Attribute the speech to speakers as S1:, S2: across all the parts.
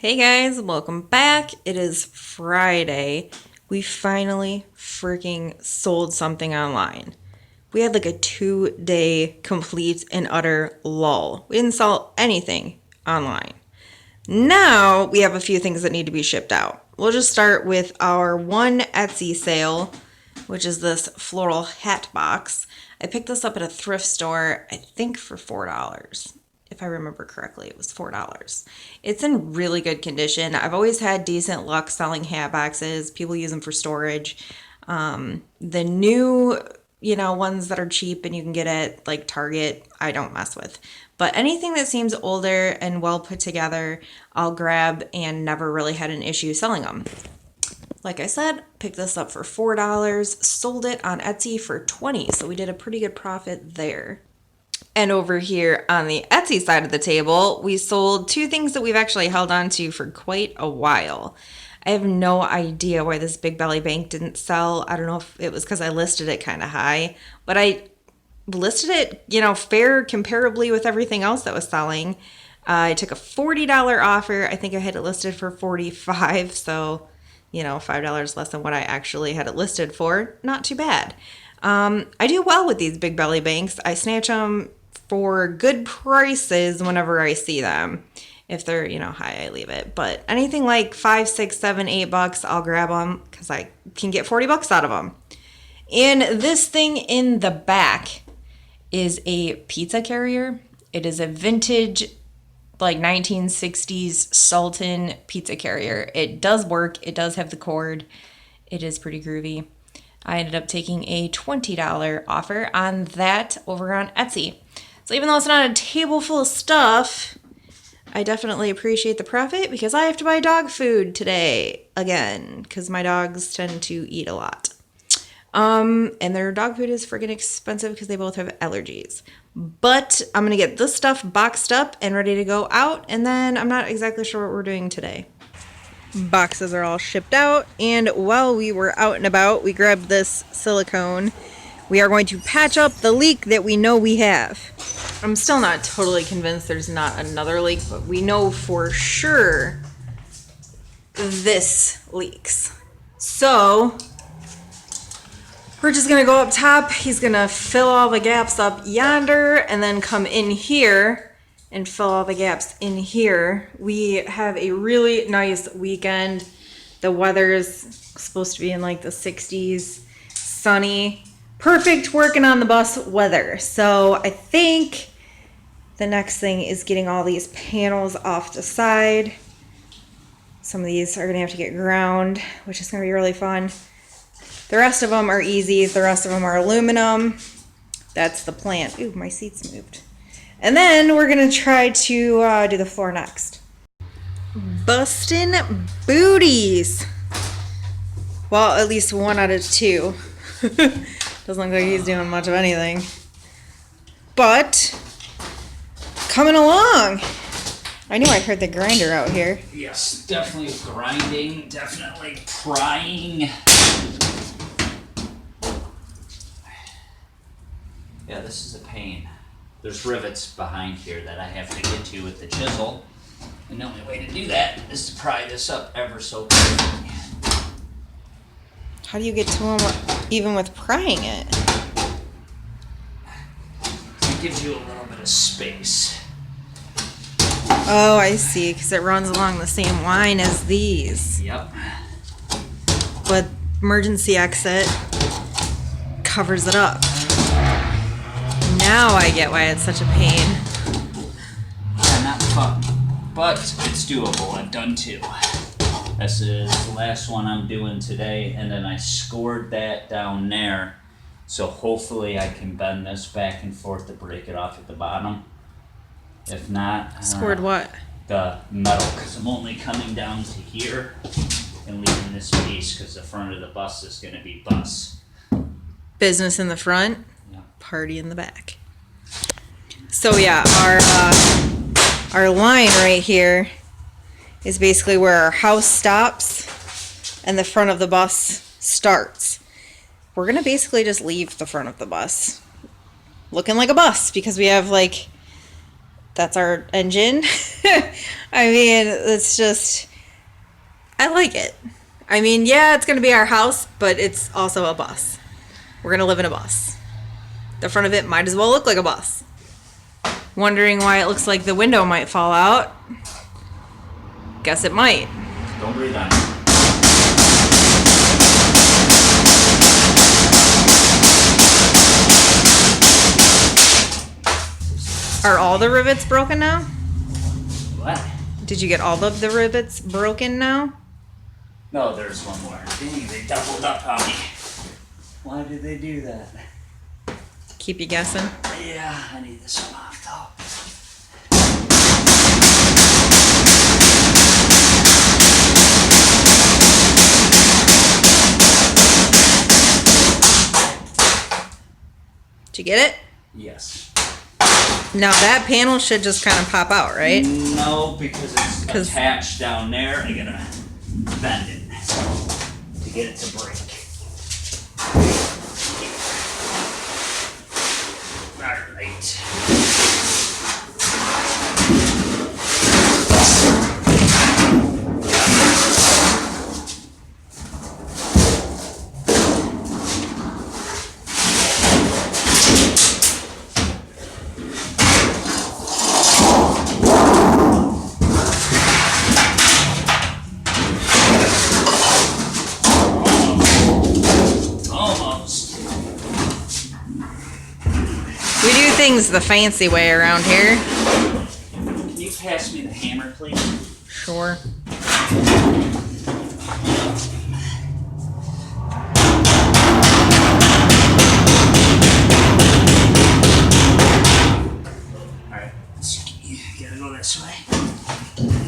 S1: Hey guys, welcome back. It is Friday. We finally freaking sold something online. We had like a 2-day complete and utter lull. We didn't sell anything online. Now we have a few things that need to be shipped out. We'll just start with our one Etsy sale, which is this floral hat box. I picked this up at a thrift store, I think for $4. If I remember correctly, it was $4. It's in really good condition. I've always had decent luck selling hat boxes. People use them for storage. The new, ones that are cheap and you can get at like Target, I don't mess with. But anything that seems older and well put together, I'll grab and never really had an issue selling them. Like I said, picked this up for $4, sold it on Etsy for $20, so we did a pretty good profit there. And over here on the Etsy side of the table, we sold two things that we've actually held on to for quite a while. I have no idea why this Big Belly Bank didn't sell. I don't know if it was because I listed it kind of high, but I listed it, fair comparably with everything else that was selling. I took a $40 offer. I think I had it listed for $45, so, $5 less than what I actually had it listed for. Not too bad. I do well with these Big Belly Banks. I snatch them for good prices whenever I see them. If they're, high, I leave it. But anything like $5, $6, $7, $8, I'll grab them because I can get $40 out of them. And this thing in the back is a pizza carrier. It is a vintage, like 1960s Sultan pizza carrier. It does work. It does have the cord. It is pretty groovy. I ended up taking a $20 offer on that over on Etsy. So even though it's not a table full of stuff, I definitely appreciate the profit because I have to buy dog food today again because my dogs tend to eat a lot. And their dog food is friggin' expensive because they both have allergies. But I'm going to get this stuff boxed up and ready to go out, and then I'm not exactly sure what we're doing today. Boxes are all shipped out, and while we were out and about, we grabbed this silicone. We are going to patch up the leak that we know we have. I'm still not totally convinced there's not another leak, but we know for sure this leaks. So we're just gonna go up top. He's gonna fill all the gaps up yonder and then come in here and fill all the gaps in here. We have a really nice weekend. The weather is supposed to be in like the 60s, sunny, perfect working on the bus weather. So I think the next thing is getting all these panels off the side. Some of these are gonna have to get ground, which is gonna be really fun. The rest of them are easy. The rest of them are aluminum. That's the plan. Ooh, my seat's moved. And then we're going to try to do the floor next. Bustin' booties. Well, at least 1 out of 2. Doesn't look like he's doing much of anything. But coming along. I knew I heard the grinder out here.
S2: Yes, definitely grinding, definitely prying. Yeah, this is a pain. There's rivets behind here that I have to get to with the chisel. And the only way to do that is to pry this up ever so quickly.
S1: How do you get to them even with prying it?
S2: It gives you a little bit of space.
S1: Oh, I see, because it runs along the same line as these.
S2: Yep.
S1: But emergency exit covers it up. Now I get why it's such a pain.
S2: Yeah, not fun, but it's doable. I've done 2. This is the last one I'm doing today, and then I scored that down there, so hopefully I can bend this back and forth to break it off at the bottom. If not,
S1: Scored what?
S2: The metal, because I'm only coming down to here and leaving this piece because the front of the bus is going to be bus.
S1: Business in the front,
S2: Yeah.
S1: party in the back. So yeah, our line right here is basically where our house stops and the front of the bus starts. We're gonna basically just leave the front of the bus looking like a bus because we have like that's our engine. I mean, it's just, I like it. I mean, yeah, it's going to be our house, but it's also a bus. We're going to live in a bus. The front of it might as well look like a bus. Wondering why it looks like the window might fall out. Guess it might.
S2: Don't breathe on it.
S1: Are all the rivets broken now?
S2: What?
S1: Did you get all of the rivets broken now?
S2: No, there's one more. Dang, they doubled up on me. Why did they do that?
S1: Keep you guessing.
S2: Yeah, I need this one off though.
S1: Did you get it?
S2: Yes.
S1: Now that panel should just kind of pop out, right?
S2: No, because it's attached down there. I gotta bend it to get it to break. Alright.
S1: We do things the fancy way around here.
S2: Can you pass me the hammer, please?
S1: Sure.
S2: Alright, gotta go this way.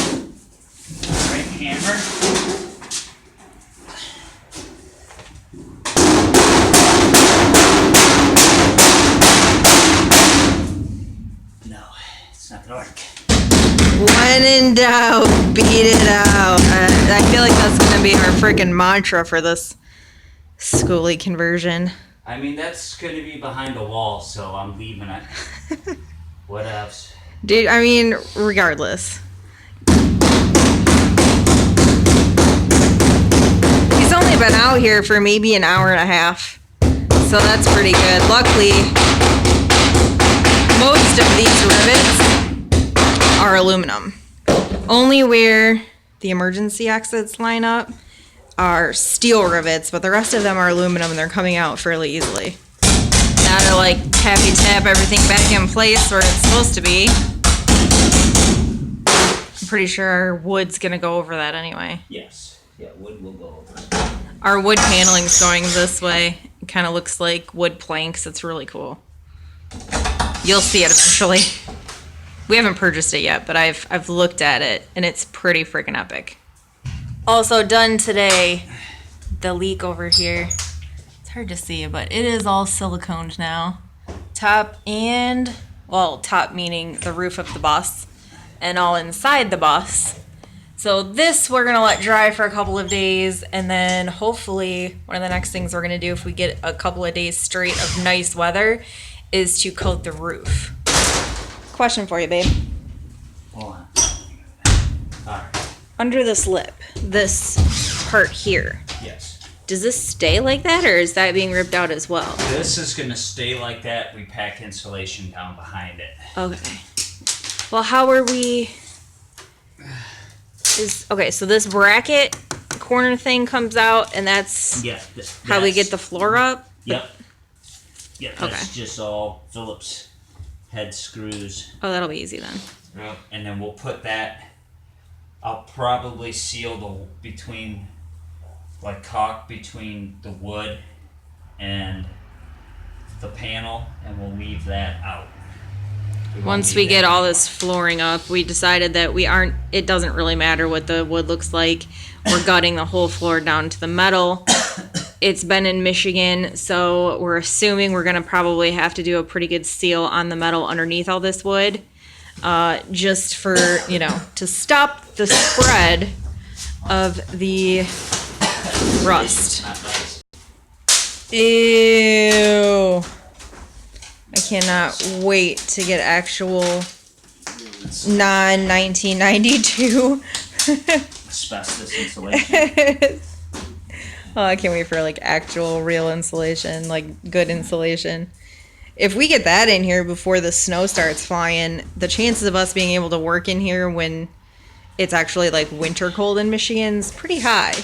S2: Alright, hammer. No, it's not gonna work.
S1: When in doubt, beat it out. I feel like that's going to be our freaking mantra for this schoolie conversion.
S2: I mean, that's gonna be behind a wall, so I'm leaving it. What else?
S1: Dude, I mean, regardless. He's only been out here for maybe an hour and a half. So that's pretty good. Luckily, most of these rivets are aluminum. Only where the emergency exits line up are steel rivets, but the rest of them are aluminum and they're coming out fairly easily. Now to like tappy tap everything back in place where it's supposed to be. I'm pretty sure our wood's gonna go over that anyway.
S2: Yes. Yeah, wood will go over.
S1: Our wood paneling's going this way. It kind of looks like wood planks. It's really cool. You'll see it eventually. We haven't purchased it yet, but I've looked at it and it's pretty freaking epic. Also done today, the leak over here. It's hard to see, but it is all siliconed now. Top and, well, top meaning the roof of the bus and all inside the bus. So this we're gonna let dry for a couple of days, and then hopefully one of the next things we're gonna do if we get a couple of days straight of nice weather is to coat the roof. Question for you, babe.
S2: Hold on. Alright.
S1: Under this lip, this part here,
S2: Yes.
S1: does this stay like that, or is that being ripped out as well?
S2: This is gonna stay like that. We pack insulation down behind it.
S1: Okay. Well, how are we... Okay, so this bracket corner thing comes out, and that's
S2: Yeah.
S1: how we get the floor up?
S2: Yep. Yep. That's
S1: Okay.
S2: just all Phillips head screws.
S1: Oh, that'll be easy then.
S2: Yep. And then we'll put that. I'll probably seal the between, like caulk between the wood and the panel, and we'll leave that out.
S1: Once we get all this flooring up, we decided that it doesn't really matter what the wood looks like. We're gutting the whole floor down to the metal. It's been in Michigan, so we're assuming we're gonna probably have to do a pretty good seal on the metal underneath all this wood. Just for, to stop the spread of the rust. Ew. I cannot wait to get actual non-1992.
S2: Asbestos insulation.
S1: Oh, I can't wait for like actual real insulation, like good insulation. If we get that in here before the snow starts flying, the chances of us being able to work in here when it's actually like winter cold in Michigan's pretty high.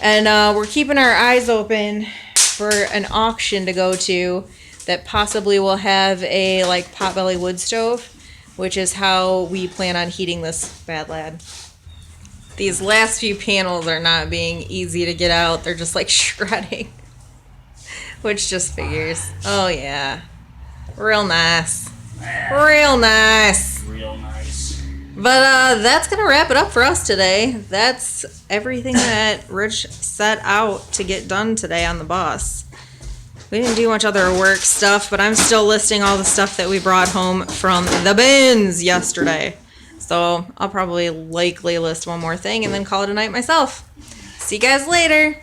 S1: And we're keeping our eyes open for an auction to go to that possibly will have a like potbelly wood stove, which is how we plan on heating this bad lad. These last few panels are not being easy to get out. They're just like shredding. Which just figures. Oh yeah. Real nice. Real nice.
S2: Real nice.
S1: But that's going to wrap it up for us today. That's everything that Rich set out to get done today on the bus. We didn't do much other work stuff, but I'm still listing all the stuff that we brought home from the bins yesterday. So I'll probably likely list one more thing and then call it a night myself. See you guys later.